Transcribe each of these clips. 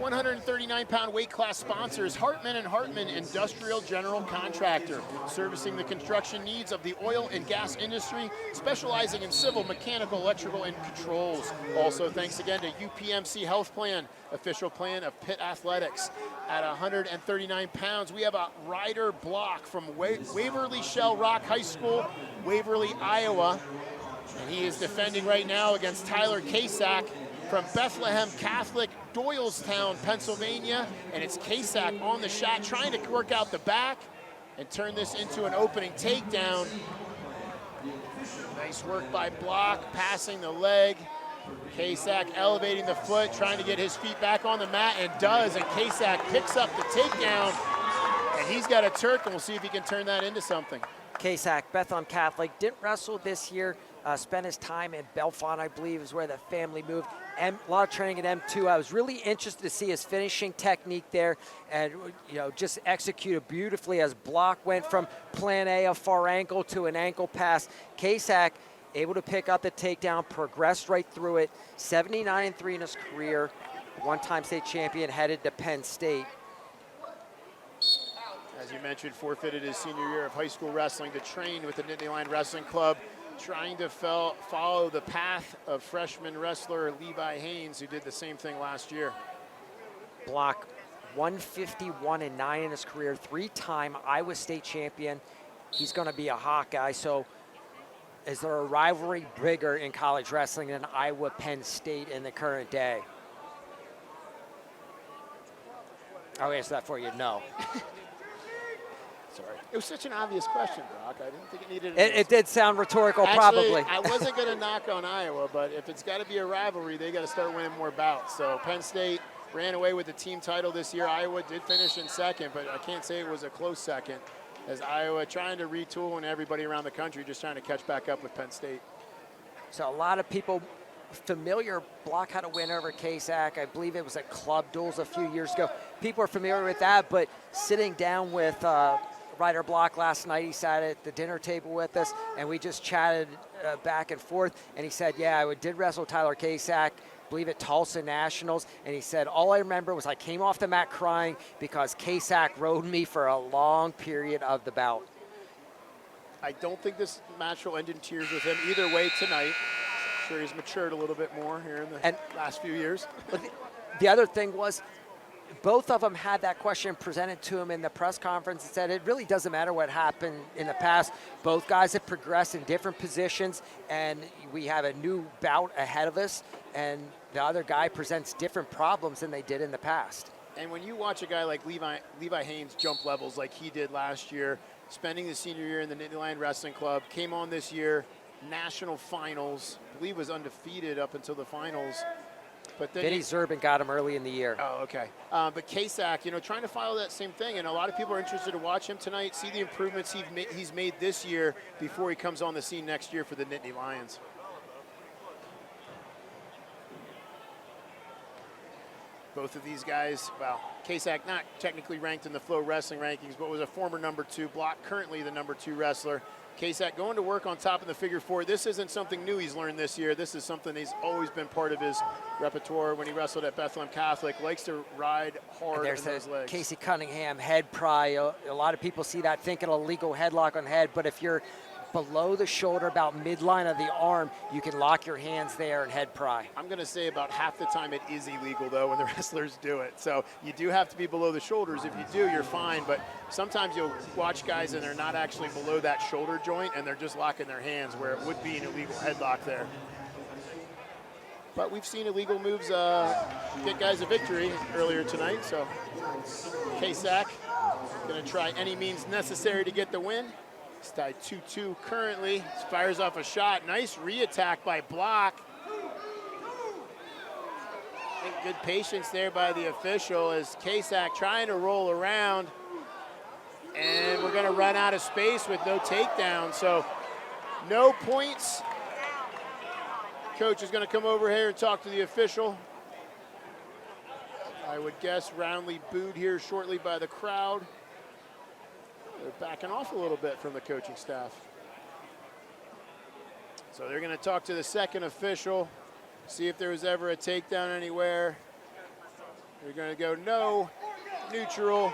139-pound weight class sponsor is Hartman & Hartman Industrial General Contractor, servicing the construction needs of the oil and gas industry, specializing in civil, mechanical, electrical, and controls. Also, thanks again to UPMC Health Plan, official plan of Pitt Athletics. At 139 pounds, we have a Ryder block from Waverly Shell Rock High School, Waverly, Iowa. And he is defending right now against Tyler Kasak from Bethlehem Catholic, Doylestown, Pennsylvania. And it's Kasak on the shot, trying to work out the back and turn this into an opening takedown. Nice work by Block, passing the leg. Kasak elevating the foot, trying to get his feet back on the mat, and does. And Kasak picks up the takedown. And he's got a Turk, and we'll see if he can turn that into something. Kasak, Bethlehem Catholic, didn't wrestle this year. Spent his time in Belfont, I believe, is where the family moved. A lot of training at M2. I was really interested to see his finishing technique there, and just executed beautifully as Block went from plan A, a far ankle, to an ankle pass. Kasak able to pick up the takedown, progressed right through it. 79-3 in his career. One-time state champion, headed to Penn State. As you mentioned, forfeited his senior year of high school wrestling to train with the Nittany Lion Wrestling Club, trying to follow the path of freshman wrestler Levi Haynes, who did the same thing last year. Block 151-9 in his career, three-time Iowa State champion. He's going to be a hot guy. So is there a rivalry bigger in college wrestling than Iowa-Penn State in the current day? I'll answer that for you, no. Sorry. It was such an obvious question, Brock. I didn't think it needed it did sound rhetorical. Actually, probably. I wasn't going to knock on Iowa, but if it's got to be a rivalry, they got to start winning more bouts. So Penn State ran away with the team title this year. Iowa did finish in second, but I can't say it was a close second, as Iowa trying to retool, and everybody around the country just trying to catch back up with Penn State. So a lot of people familiar. Block had a win over Kasak. I believe it was at Club Duels a few years ago. People are familiar with that, but sitting down with Ryder Block last night, he sat at the dinner table with us, and we just chatted back and forth, and he said, yeah, I did wrestle Tyler Kasak, I believe at Tulsa Nationals, and he said, all I remember was I came off the mat crying because Kasak rode me for a long period of the bout. I don't think this match will end in tears with him either way tonight. I'm sure he's matured a little bit more here in the last few years. The other thing was, both of them had that question presented to him in the press conference and said it really doesn't matter what happened in the past. Both guys have progressed in different positions, and we have a new bout ahead of us, and the other guy presents different problems than they did in the past. And when you watch a guy like Levi Haynes jump levels like he did last year, spending the senior year in the Nittany Lion Wrestling Club, came on this year, national finals, I believe was undefeated up until the finals. But then Vinny Zerbin got him early in the year. Oh, okay. But Kasak, trying to follow that same thing, and a lot of people are interested to watch him tonight, see the improvements he's made this year before he comes on the scene next year for the Nittany Lions. Both of these guys, well, Kasak not technically ranked in the FloWrestling rankings, but was a former #2 Block, currently the #2 wrestler. Kasak going to work on top of the figure four. This isn't something new he's learned this year. This is something he's always been part of his repertoire when he wrestled at Bethlehem Catholic. Likes to ride hard in those legs. Casey Cunningham head pry. A lot of people see that thinking a legal headlock on the head, but if you're below the shoulder, about midline of the arm, you can lock your hands there and head pry. I'm going to say about half the time it is illegal, though, when the wrestlers do it. So you do have to be below the shoulders. If you do, you're fine. But sometimes you'll watch guys and they're not actually below that shoulder joint, and they're just locking their hands where it would be an illegal headlock there. But we've seen illegal moves get guys a victory earlier tonight. So Kasak going to try any means necessary to get the win. He's tied 2-2 currently. Fires off a shot. Nice re-attack by Block. I think good patience there by the official as Kasak trying to roll around. And we're going to run out of space with no takedown. So no points. Coach is going to come over here and talk to the official. I would guess roundly booed here shortly by the crowd. They're backing off a little bit from the coaching staff. So they're going to talk to the second official, see if there was ever a takedown anywhere. We're going to go no, neutral,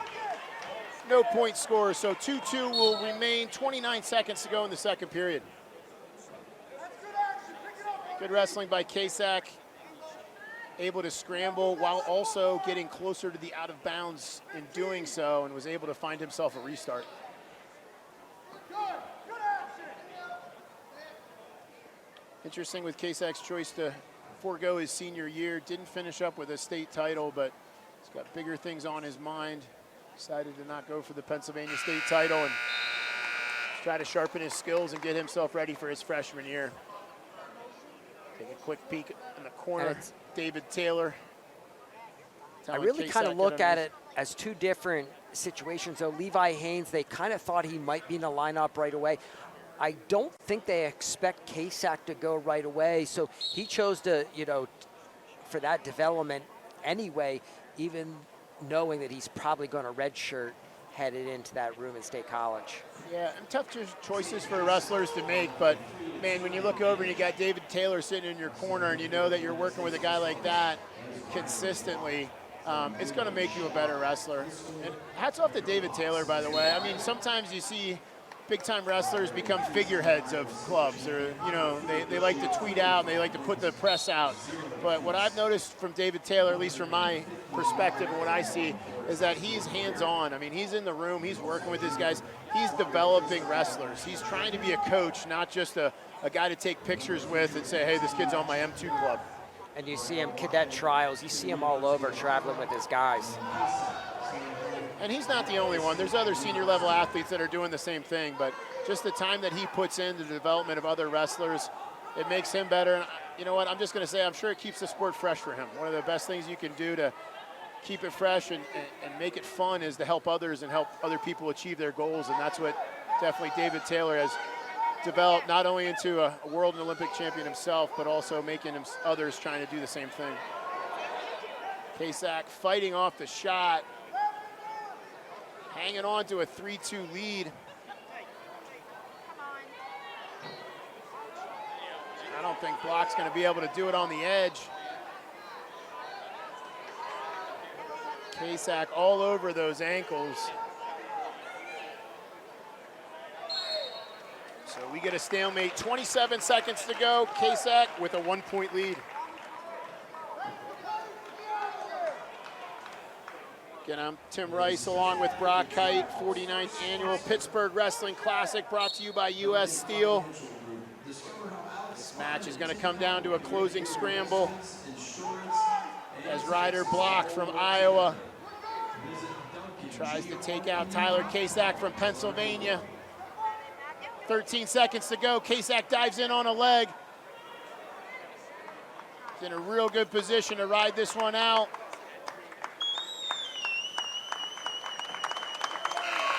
no point score. So 2-2 will remain. 29 seconds to go in the second period. Good wrestling by Kasak. Able to scramble while also getting closer to the out of bounds in doing so, and was able to find himself a restart. Interesting with Kasak's choice to forego his senior year. Didn't finish up with a state title, but he's got bigger things on his mind. Decided to not go for the Pennsylvania state title and try to sharpen his skills and get himself ready for his freshman year. Take a quick peek in the corner. David Taylor. I really kind of look at it as two different situations. So Levi Haynes, they kind of thought he might be in the lineup right away. I don't think they expect Kasak to go right away. So he chose to, you know, for that development anyway, even knowing that he's probably going to redshirt headed into that room in State College. Yeah, and tough choices for wrestlers to make, but man, when you look over and you got David Taylor sitting in your corner and you know that you're working with a guy like that consistently, it's going to make you a better wrestler. And hats off to David Taylor, by the way. I mean, sometimes you see big-time wrestlers become figureheads of clubs, or you know, they like to tweet out and they like to put the press out. But what I've noticed from David Taylor, at least from my perspective and what I see, is that he's hands-on. I mean, he's in the room, he's working with these guys, he's developing wrestlers. He's trying to be a coach, not just a guy to take pictures with and say, hey, this kid's on my M2 club. And you see him cadet trials, you see him all over traveling with his guys. And he's not the only one. There's other senior level athletes that are doing the same thing, but just the time that he puts into the development of other wrestlers, it makes him better. And you know what, I'm just gonna say, I'm sure it keeps the sport fresh for him. One of the best things you can do to keep it fresh and make it fun is to help others and help other people achieve their goals. And that's what definitely David Taylor has developed, not only into a world and Olympic champion himself, but also making others trying to do the same thing. Kasak fighting off the shot, hanging on to a 3-2 lead. I don't think Block's going to be able to do it on the edge. Kasak all over those ankles. So we get a stalemate. 27 seconds to go. Kasak with a 1-point lead. Again, I'm Tim Rice along with Brock Kite, 49th Annual Pittsburgh Wrestling Classic brought to you by US Steel. This match is going to come down to a closing scramble as Ryder Block from Iowa tries to take out Tyler Kasak from Pennsylvania. 13 seconds to go. Kasak dives in on a leg. He's in a real good position to ride this one out.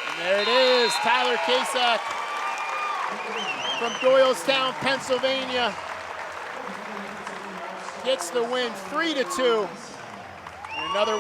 And there it is, Tyler Kasak from Doylestown, Pennsylvania, gets the win, 3-2. And another win.